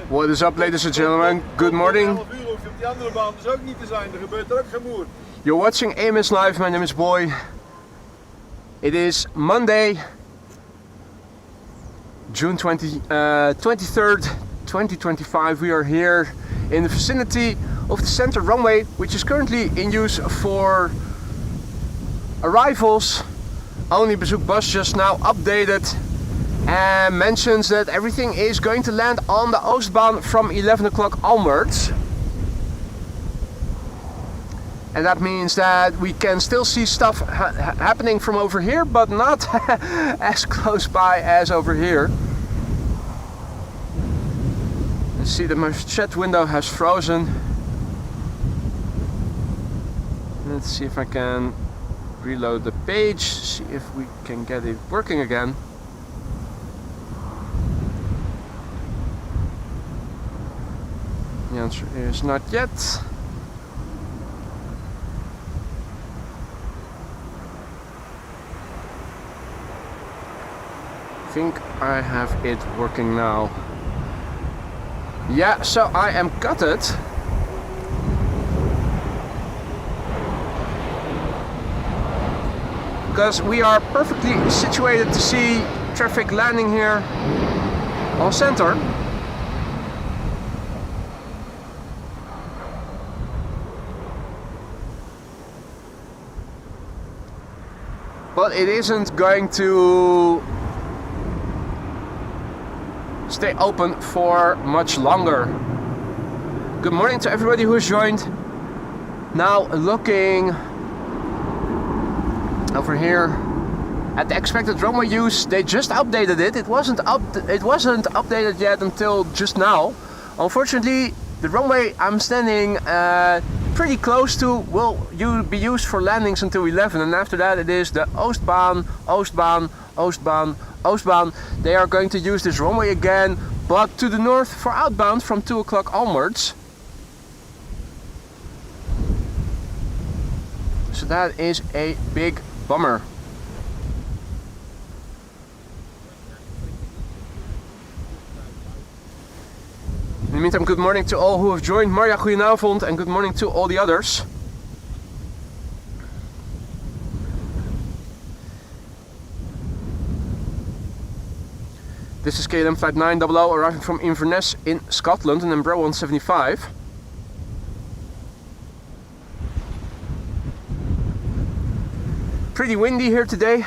What is up, ladies and gentlemen? Good morning. You're watching AMS Live. My name is Boy. It is Monday, June 23rd, 2025. We are here in the vicinity of the center runway, which is currently in use for arrivals. Only Bezoek Bus just now updated and mentions that everything is going to land on the Oostbaan from 11 o'clock onwards. And that means that we can still see stuff happening from over here, but not as close by as over here. You see that my chat window has frozen. Let's see if I can reload the page, see if we can get it working again. The answer is not yet. I think I have it working now. Yeah, so I am gutted. Because we are perfectly situated to see traffic landing here on center. But it isn't going to stay open for much longer. Good morning to everybody who has joined. Now looking over here at the expected runway use, they just updated it. It wasn't updated yet until just now. Unfortunately, the runway I'm standing pretty close to will be used for landings until 11, and after that it is the Oostbaan, Oostbaan, Oostbaan, Oostbaan. They are going to use this runway again, but to the north for outbound from 2 o'clock onwards. So that is a big bummer. In the meantime, good morning to all who have joined. Marja, goedenavond, and good morning to all the others. This is KLM flight 900 arriving from Inverness in Scotland, and Embraer 175. Pretty windy here today.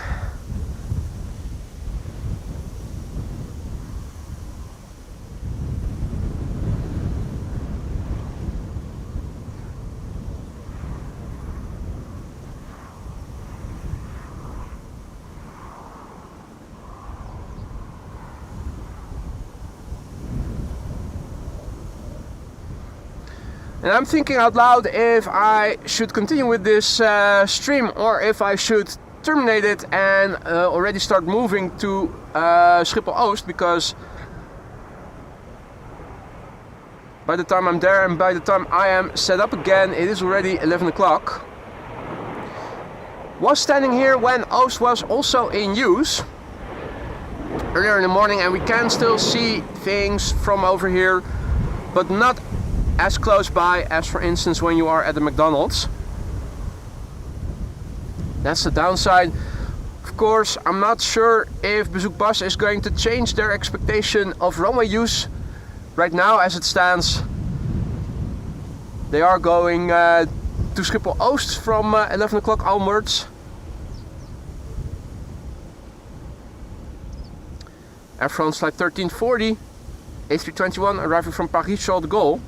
And I'm thinking out loud if I should continue with this stream or if I should terminate it and already start moving to Schiphol Oost, because by the time I'm there and by the time I am set up again, it is already 11 o'clock. Was standing here when Oost was also in use earlier in the morning, and we can still see things from over here, but not as close by as, for instance, when you are at the McDonald's. That's the downside. Of course, I'm not sure if Bezoek Bus is going to change their expectation of runway use. Right now, as it stands, they are going to Schiphol Oost from 11 o'clock onwards. Air France flight 1340, A321 arriving from Paris-Charles de Gaulle.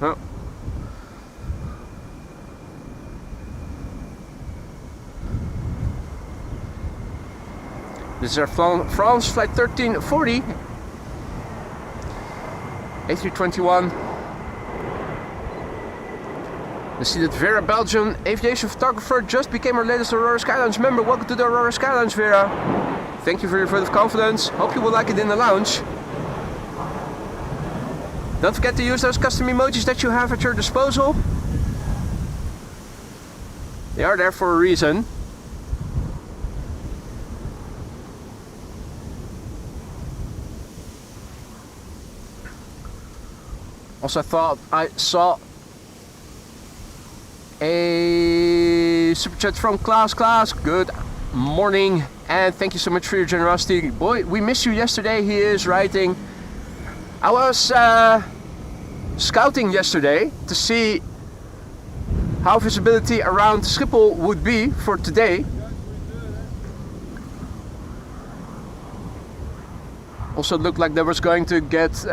Oh. This is Air France flight 1340, A321, I see that Vera Belgian aviation photographer just became our latest Aurora Sky Lounge member. Welcome to the Aurora Sky Lounge, Vera. Thank you for your vote of confidence. Hope you will like it in the lounge. Don't forget to use those custom emojis that you have at your disposal. They are there for a reason. Also, I thought I saw a super chat from Klaas. Good morning, and thank you so much for your generosity. Boy, we missed you yesterday. He is writing. I was scouting yesterday to see how visibility around Schiphol would be for today. Also looked like there was going to get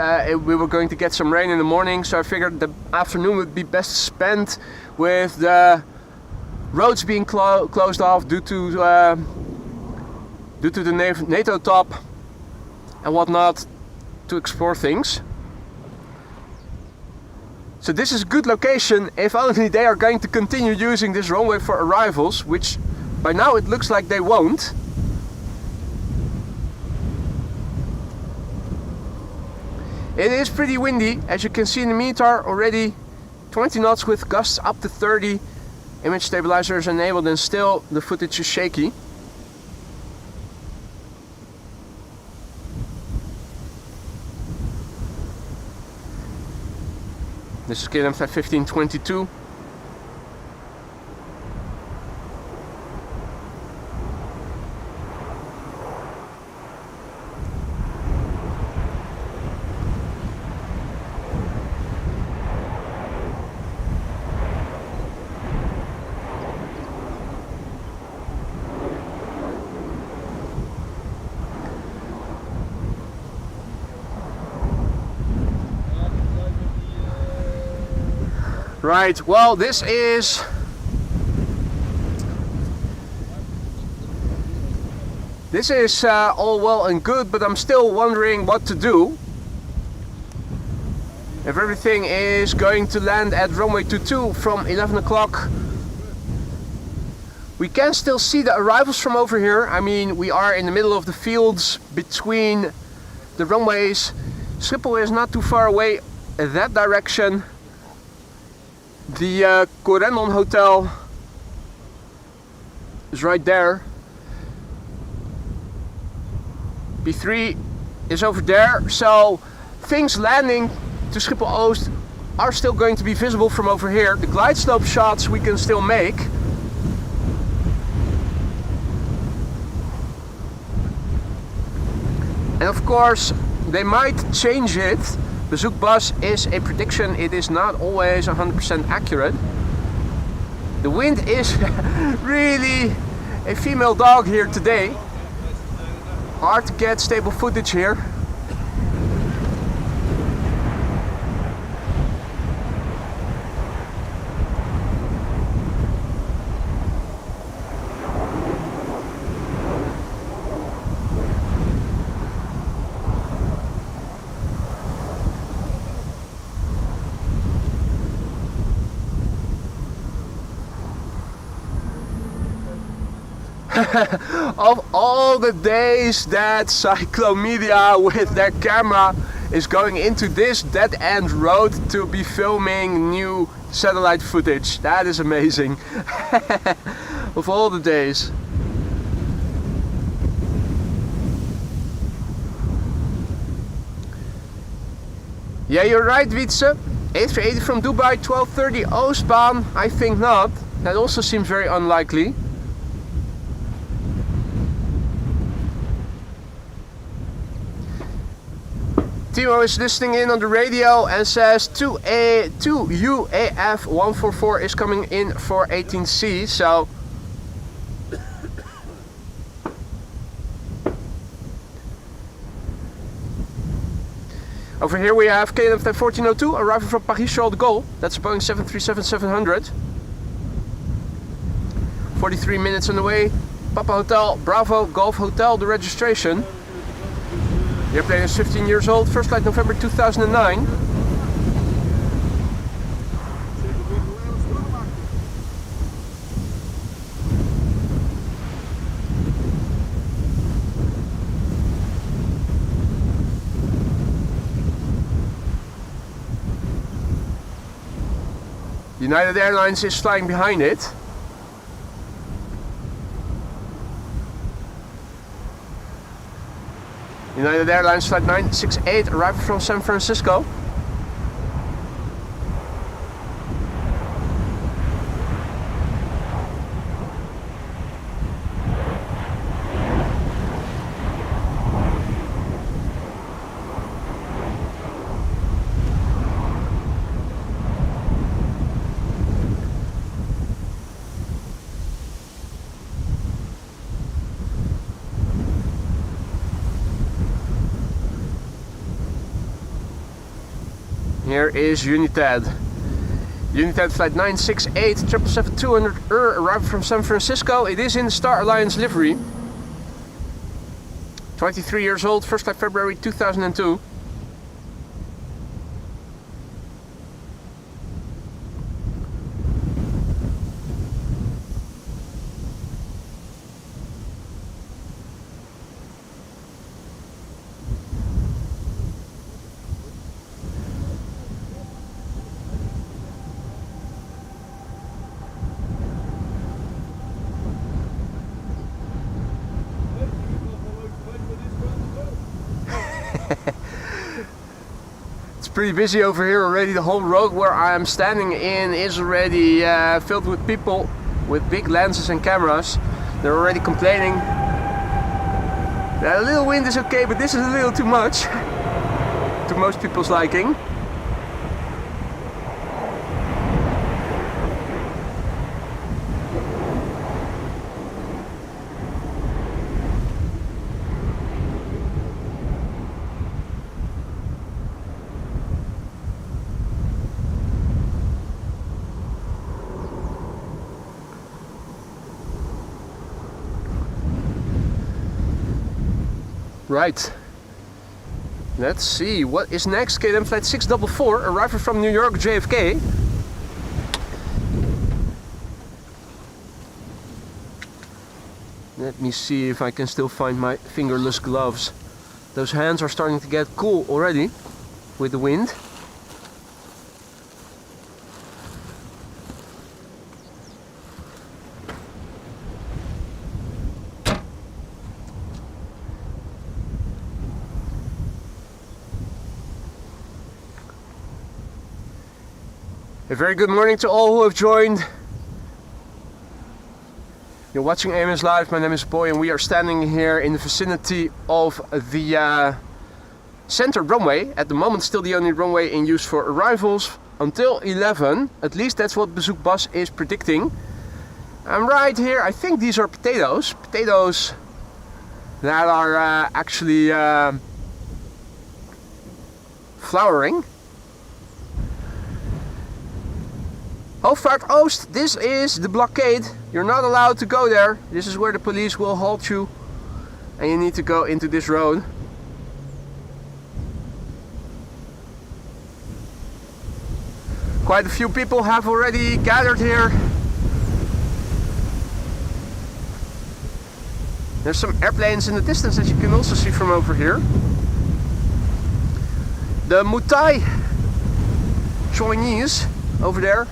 we were going to get some rain in the morning, so I figured the afternoon would be best spent with the roads being closed off due to the NATO top and whatnot, to explore things. So this is a good location if only they are going to continue using this runway for arrivals, which by now it looks like they won't. It is pretty windy, as you can see in the meter already. 20 knots with gusts up to 30. Image stabilizer is enabled and still the footage is shaky. This is KLM Flight 1522. Right, well, this is all well and good, but I'm still wondering what to do. If everything is going to land at runway 22 from 11 o'clock, we can still see the arrivals from over here. I mean, we are in the middle of the fields between the runways. Schiphol is not too far away in that direction. The Corendon Hotel is right there. B3 is over there, so things landing to Schiphol Oost are still going to be visible from over here. The glide slope shots we can still make. And of course, they might change it. Bezoekbas is a prediction, it is not always 100% accurate. The wind is really a female dog here today. Hard to get stable footage here. Of all the days that Cyclomedia with their camera is going into this dead-end road to be filming new satellite footage. That is amazing. Of all the days. Yeah, you're right, Wietse. A380 from Dubai, 12:30 Oostbaan. I think not. That also seems very unlikely. Timo is listening in on the radio and says 2UAF 144 is coming in for 18C, so over here we have KLM 1402 arriving from Paris Charles de Gaulle. That's a Boeing 737-700. 43 minutes on the way. Papa Hotel Bravo Golf Hotel, the registration. The airplane is 15 years old, first flight November 2009. United Airlines is flying behind it. United Airlines flight 968 arriving from San Francisco. Here is United. United flight 968 777-200 arriving from San Francisco. It is in the Star Alliance livery. 23 years old, first flight February 2002. It's pretty busy over here already. The whole road where I am standing in is already filled with people with big lenses and cameras. They're already complaining that a little wind is okay, but this is a little too much to most people's liking. Right, let's see what is next. KLM flight 644 arriving from New York JFK. Let me see if I can still find my fingerless gloves. Those hands are starting to get cool already with the wind. A very good morning to all who have joined. You're watching AMS Live. My name is Boy and we are standing here in the vicinity of the center runway. At the moment still the only runway in use for arrivals until 11. At least that's what Bezoek Bas is predicting. I'm right here. I think these are potatoes. Potatoes that are actually flowering. Hoofdvaart Oost, this is the blockade. You're not allowed to go there. This is where the police will halt you and you need to go into this road. Quite a few people have already gathered here. There's some airplanes in the distance that you can also see from over here. The Mutai Chinese over there.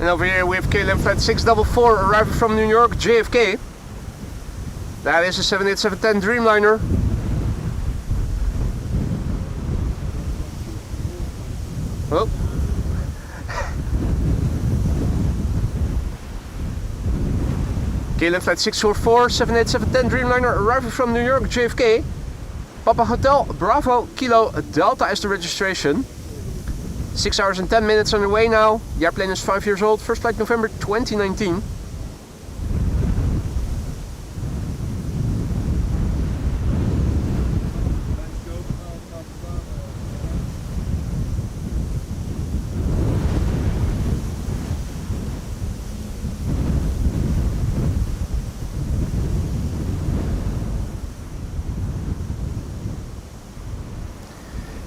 And over here we have KLM flight 644 arriving from New York JFK. That is a 787-10 Dreamliner. Oh. KLM flight 644 787-10 Dreamliner arriving from New York JFK. Papa Hotel Bravo Kilo Delta is the registration. 6 hours and 10 minutes on the way now. The airplane is 5 years old. First flight November 2019.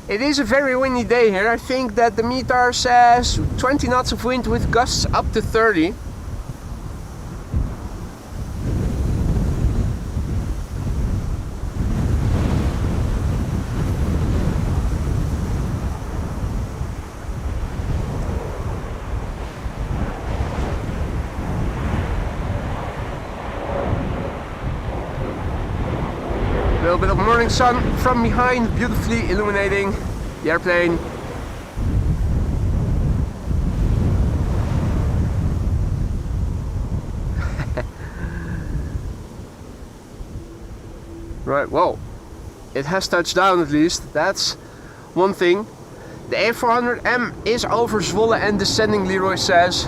It is a very windy day here. I think that the METAR says 20 knots of wind with gusts up to 30. little bit of morning sun from behind, beautifully illuminating the airplane. Right, well, it has touched down at least, that's one thing. The A400M is over Zwolle and descending, Leroy says.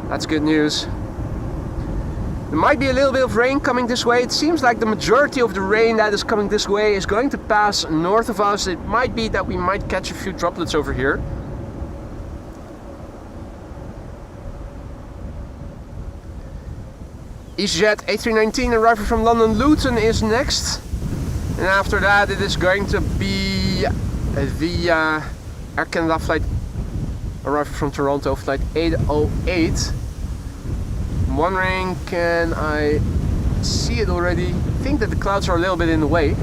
That's good news. There might be a little bit of rain coming this way. It seems like the majority of the rain that is coming this way is going to pass north of us. It might be that we might catch a few droplets over here. EasyJet A319 arriving from London Luton is next. And after that it is going to be the Air Canada flight arriving from Toronto, flight 808. I'm wondering, can I see it already? I think that the clouds are a little bit in the way.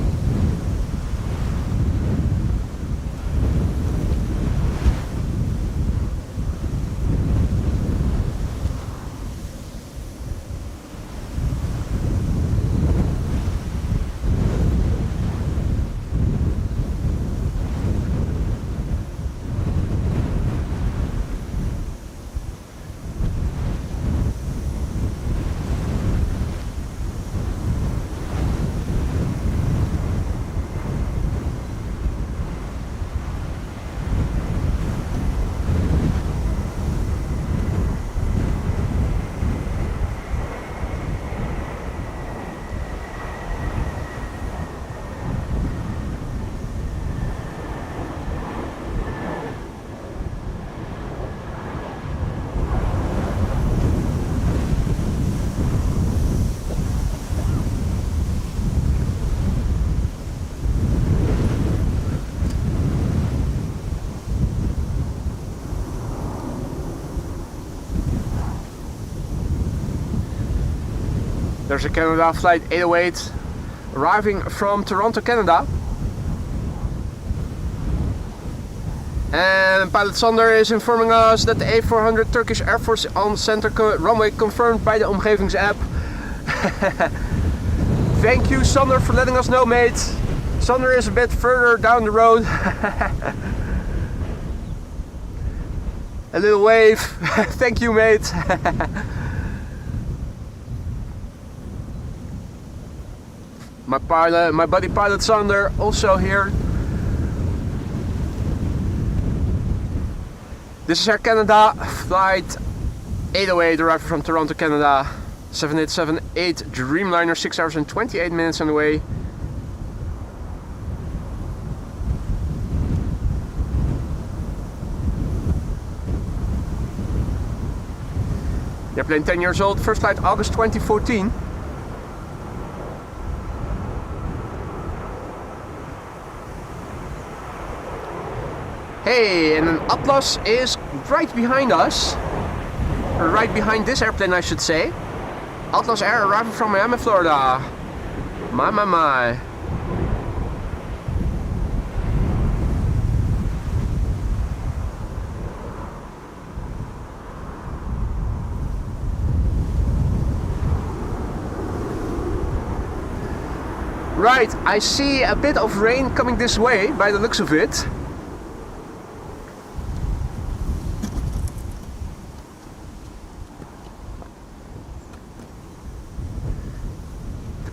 There's a Canada flight 808 arriving from Toronto, Canada. And pilot Sander is informing us that the A400 Turkish Air Force on center runway confirmed by the omgevingsapp. Thank you, Sander, for letting us know, mate. Sander is a bit further down the road. A little wave. Thank you, mate. My buddy pilot Sander also here. This is Air Canada flight 808 arriving from Toronto, Canada. 7878 Dreamliner, 6 hours and 28 minutes on the way. The airplane 10 years old, first flight August 2014. Hey, and an Atlas is right behind us. Or right behind this airplane, I should say. Atlas Air arriving from Miami, Florida. My. Right, I see a bit of rain coming this way by the looks of it.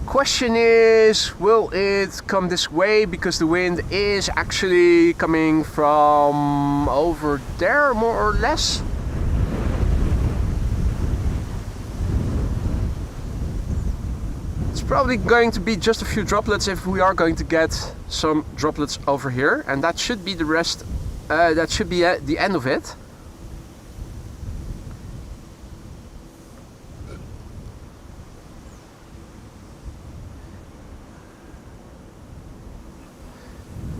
Question is, will it come this way, because the wind is actually coming from over there, more or less. It's probably going to be just a few droplets if we are going to get some droplets over here, and that should be the rest, that should be the end of it.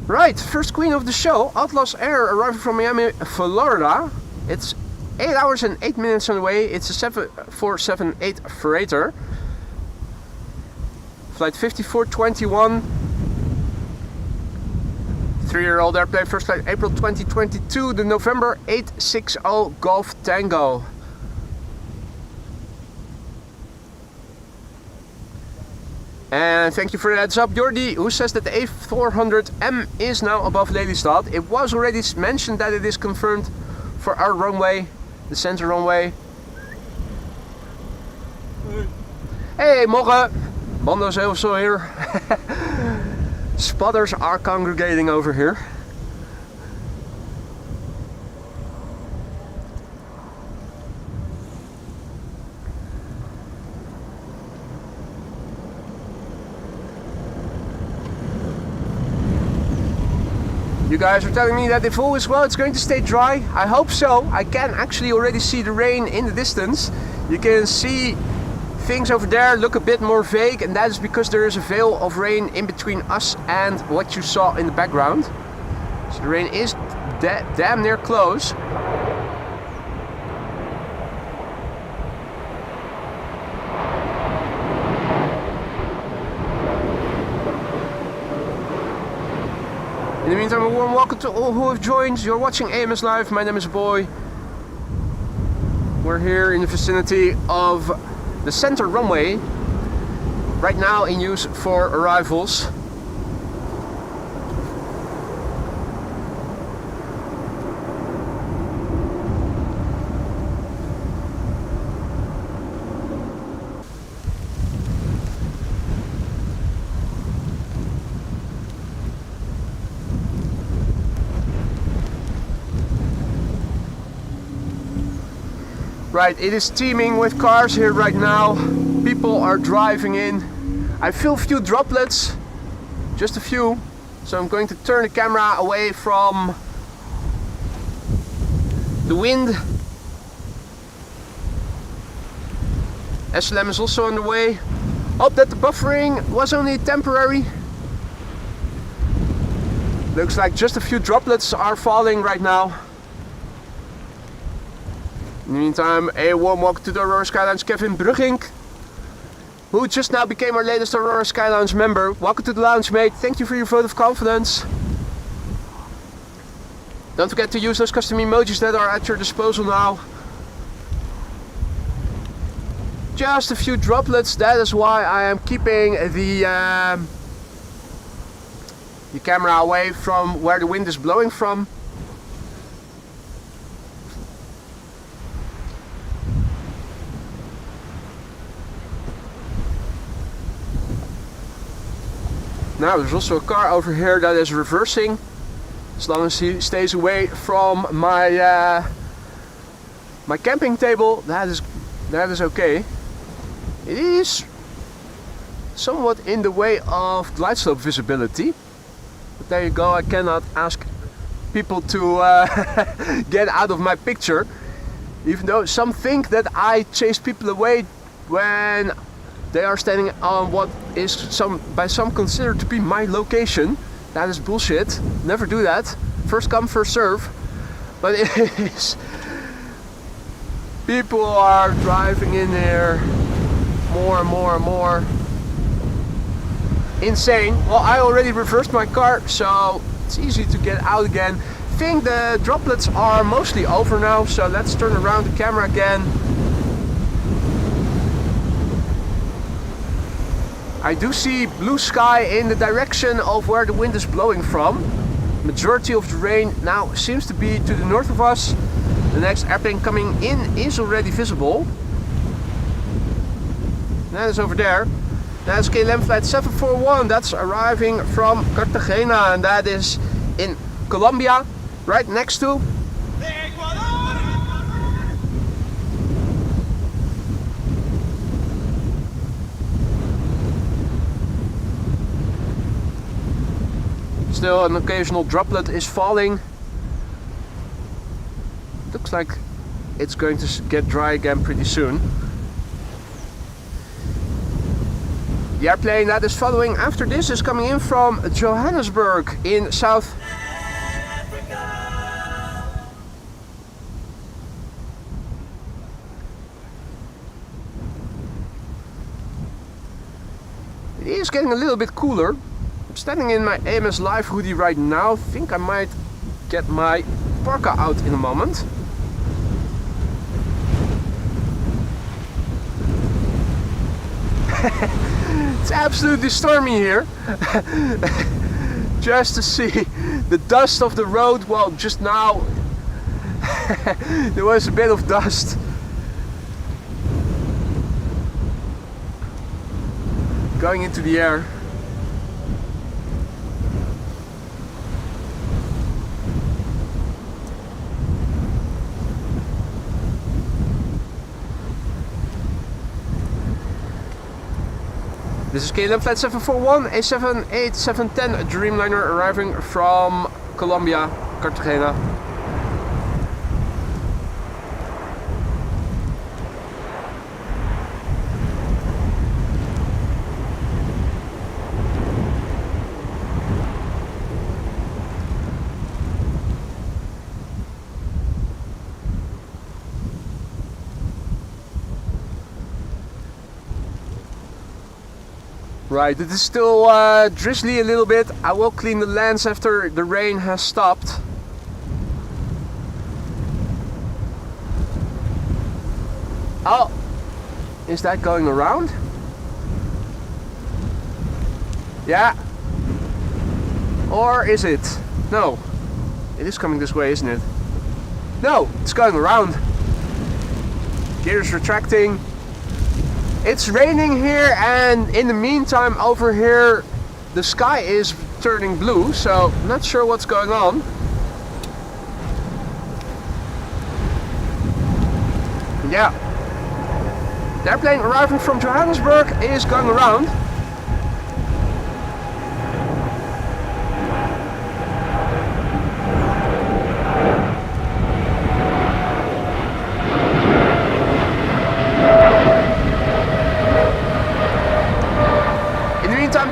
Right, first queen of the show, Atlas Air arriving from Miami, Florida. It's 8 hours and 8 minutes on the way. It's a 7478 freighter. Flight 5421. 3-year-old airplane, first flight April 2022, the November 860 Golf Tango. And thank you for the heads up, Jordi, who says that the A400M is now above Lelystad. It was already mentioned that it is confirmed for our runway, the center runway. Hey, morgen! Bando's also here. Spotters are congregating over here. You guys are telling me that if all is well, it's going to stay dry. I hope so. I can actually already see the rain in the distance. You can see things over there look a bit more vague, and that is because there is a veil of rain in between us and what you saw in the background. So the rain is damn near close. In the meantime, a warm welcome to all who have joined. You're watching AMS Live. My name is Boy. We're here in the vicinity of the center runway, right now in use for arrivals. Right, it is teeming with cars here right now. People are driving in. I feel a few droplets, just a few. So I'm going to turn the camera away from the wind. SLM is also on the way. Hope that the buffering was only temporary. Looks like just a few droplets are falling right now. In the meantime, a warm welcome to the Aurora Skylounge, Kevin Brugging, who just now became our latest Aurora Skylounge member. Welcome to the lounge, mate. Thank you for your vote of confidence. Don't forget to use those custom emojis that are at your disposal now. Just a few droplets, that is why I am keeping the camera away from where the wind is blowing from. Now there's also a car over here that is reversing. As long as he stays away from my my camping table, that is okay. It is somewhat in the way of glide slope visibility. But there you go, I cannot ask people to get out of my picture. Even though some think that I chase people away when they are standing on what is by some considered to be my location. That is bullshit. Never do that. First come, first serve. But it is. People are driving in there more and more and more. Insane. Well, I already reversed my car, so it's easy to get out again. I think the droplets are mostly over now, so let's turn around the camera again. I do see blue sky in the direction of where the wind is blowing from. Majority of the rain now seems to be to the north of us. The next airplane coming in is already visible. That is over there. That's KLM flight 741. That's arriving from Cartagena, and that is in Colombia, right next to still an occasional droplet is falling. Looks like it's going to get dry again pretty soon. The airplane that is following after this is coming in from Johannesburg in South Africa. It is getting a little bit cooler. I'm standing in my AMS Live hoodie right now. Think I might get my parka out in a moment. It's absolutely stormy here. Just to see the dust of the road. Well, just now there was a bit of dust. Going into the air. This is KLM Flight 741, A78710 Dreamliner arriving from Colombia, Cartagena. Right, it is still drizzly a little bit. I will clean the lens after the rain has stopped. Oh, is that going around? Yeah. Or is it? No. It is coming this way, isn't it? No, it's going around. Gears retracting. It's raining here, and in the meantime over here the sky is turning blue, so I'm not sure what's going on. Yeah. The airplane arriving from Johannesburg is going around.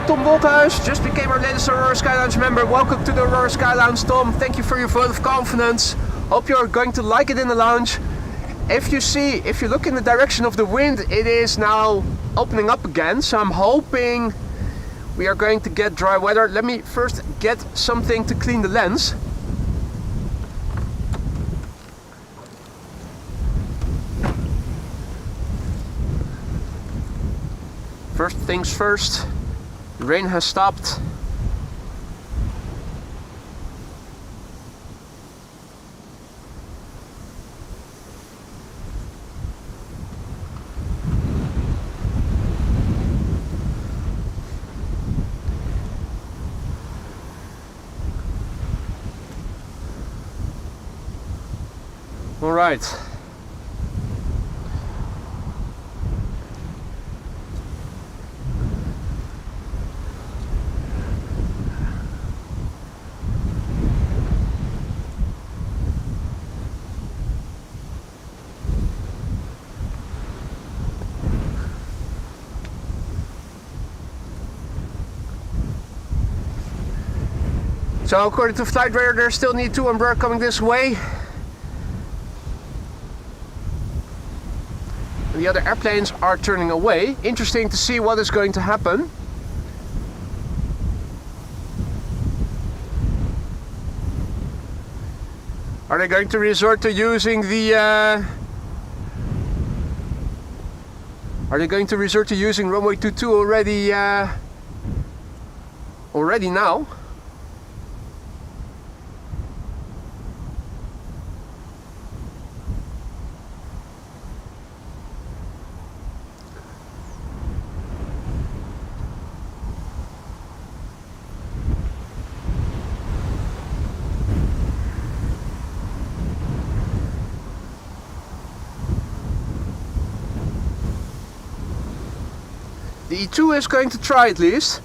Tom Wolthuis just became our latest Aurora Sky Lounge member. Welcome to the Aurora Sky Lounge, Tom. Thank you for your vote of confidence. Hope you're going to like it in the lounge. If you look in the direction of the wind, it is now opening up again. So I'm hoping we are going to get dry weather. Let me first get something to clean the lens. First things first. The rain has stopped. All right. So according to flight radar, there's still need 2 Embraer coming this way. And the other airplanes are turning away. Interesting to see what is going to happen. Are they going to resort to using the runway 22 already now? The E2 is going to try at least.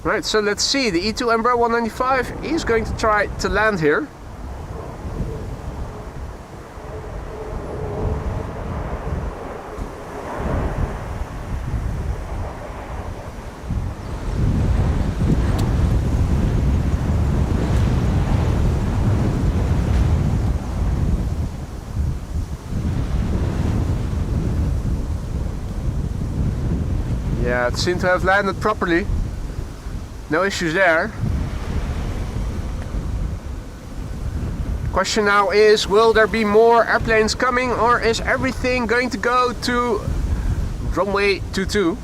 Right, so let's see. The E2 Embraer 195 is going to try to land here. Yeah, it seemed to have landed properly. No issues there. Question now is, will there be more airplanes coming, or is everything going to go to runway 22?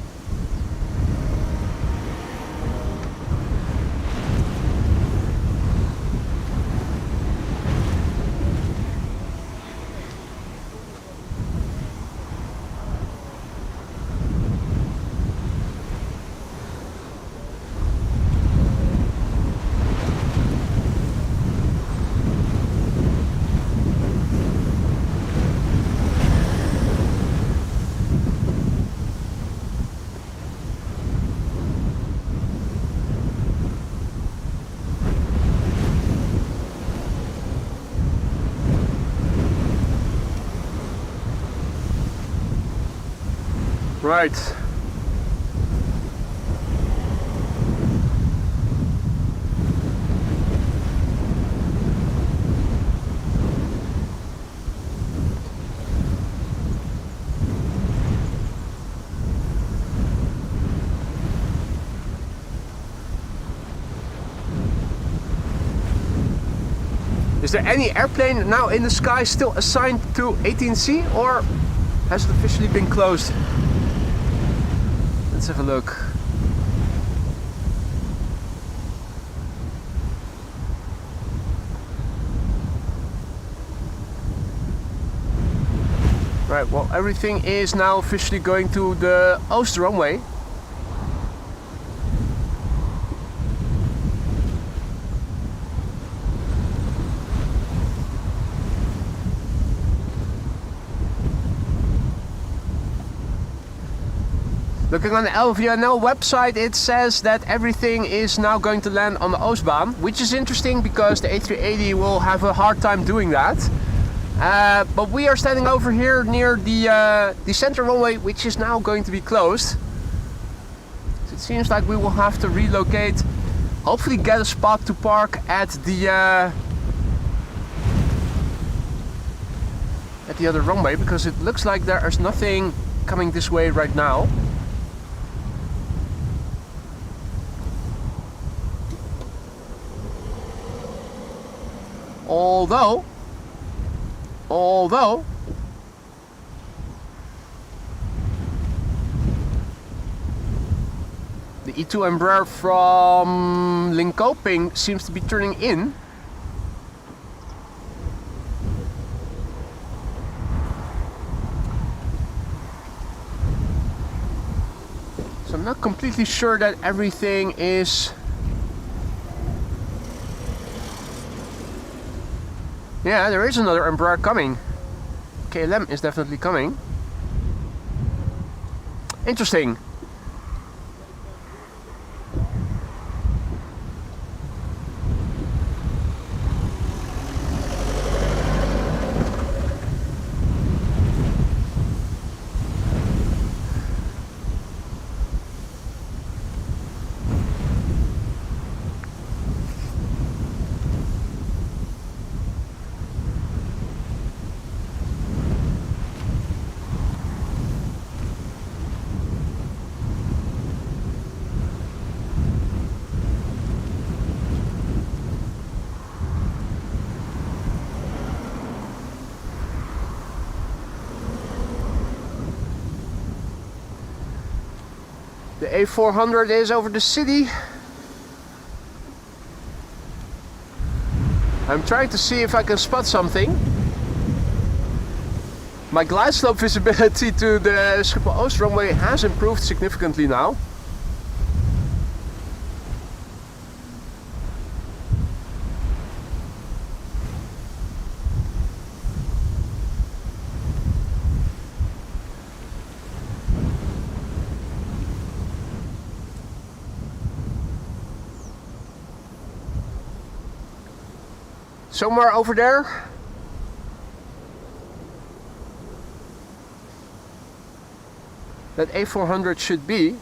Right. Is there any airplane now in the sky still assigned to 18C, or has it officially been closed? Let's have a look. Right, well, everything is now officially going to the Oost runway. Looking on the LVNL website, it says that everything is now going to land on the Oostbaan, which is interesting because the A380 will have a hard time doing that. But we are standing over here near the center runway, which is now going to be closed. So it seems like we will have to relocate, hopefully get a spot to park at the other runway, because it looks like there is nothing coming this way right now. Although the E2 Embraer from Linköping seems to be turning in. So I'm not completely sure that everything is... Yeah, there is another Embraer coming. KLM is definitely coming. Interesting. The A400 is over the city. I'm trying to see if I can spot something. My glide slope visibility to the Schiphol Oost runway has improved significantly now. Somewhere over there. That A400 should be.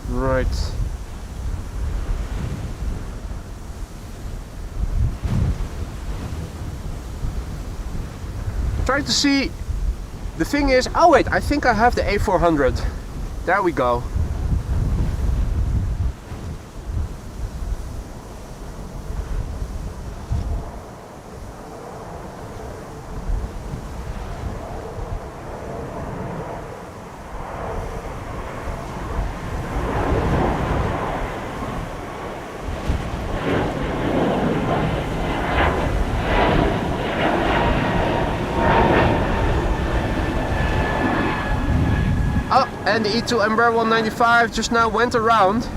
Right. Trying to see. The thing is, oh wait, I think I have the A400. There we go. And the E2 Embraer 195 just now went around.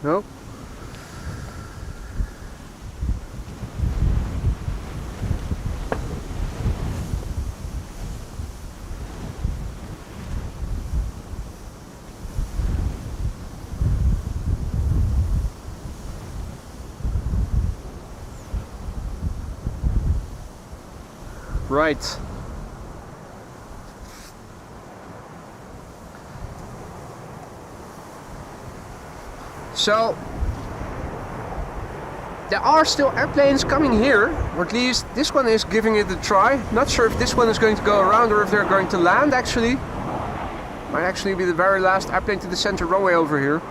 No. Right. So there are still airplanes coming here, or at least this one is giving it a try. Not sure if this one is going to go around or if they're going to land actually. Might actually be the very last airplane to descend to runway over here.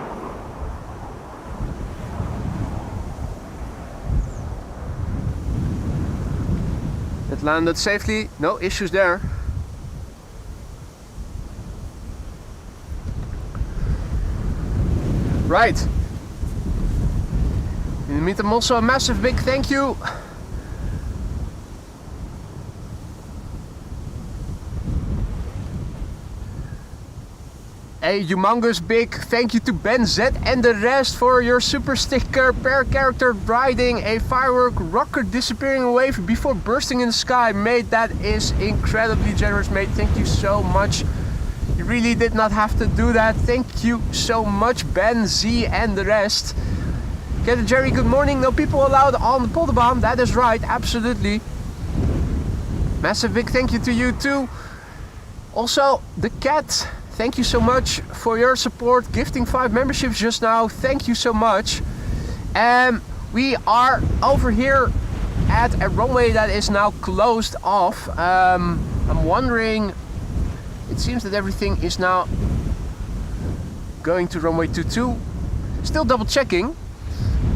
It landed safely, no issues there. Right. In the meantime, also a massive big thank you. A humongous big thank you to Ben Z and the rest for your super sticker per character riding a firework rocket disappearing away before bursting in the sky. Mate, that is incredibly generous, mate. Thank you so much. You really did not have to do that. Thank you so much, Ben Z and the rest. Get it, Jerry, good morning. No people allowed on the Polderbaan. That is right, absolutely. Massive big thank you to you too. Also, the cat. Thank you so much for your support, gifting 5 memberships just now. Thank you so much. We are over here at a runway that is now closed off. I'm wondering, it seems that everything is now going to runway 22. Still double checking.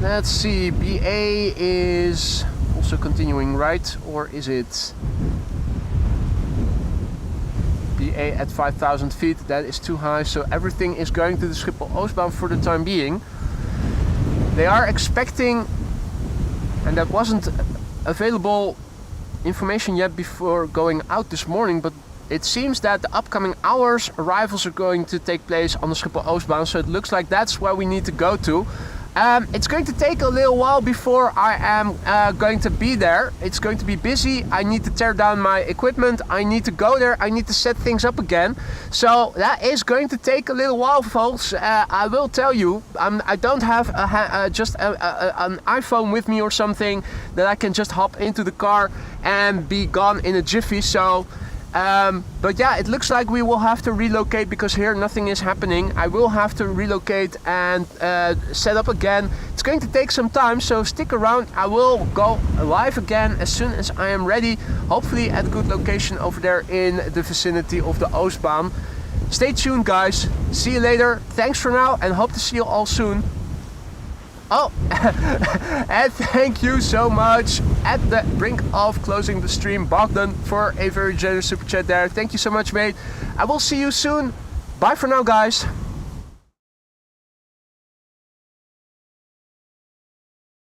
Let's see, BA is also continuing, right? Or is it BA at 5,000 feet? That is too high, so everything is going to the Schiphol Oostbaan for the time being. They are expecting, and that wasn't available information yet before going out this morning, but it seems that the upcoming hours arrivals are going to take place on the Schiphol Oostbaan, so it looks like that's where we need to go to. It's going to take a little while before I am going to be there. It's going to be busy. I need to tear down my equipment. I need to go there. I need to set things up again. So that is going to take a little while, folks. I will tell you, I don't have just an iPhone with me or something that I can just hop into the car and be gone in a jiffy. So but yeah, it looks like we will have to relocate because here nothing is happening. I will have to relocate and set up again. It's going to take some time, so stick around. I will go live again as soon as I am ready, hopefully at a good location over there in the vicinity of the Oostbaan. Stay tuned, guys. See you later. Thanks for now and hope to see you all soon. Oh, and thank you so much at the brink of closing the stream, Bogdan, for a very generous super chat there. Thank you so much, mate. I will see you soon. Bye for now, guys.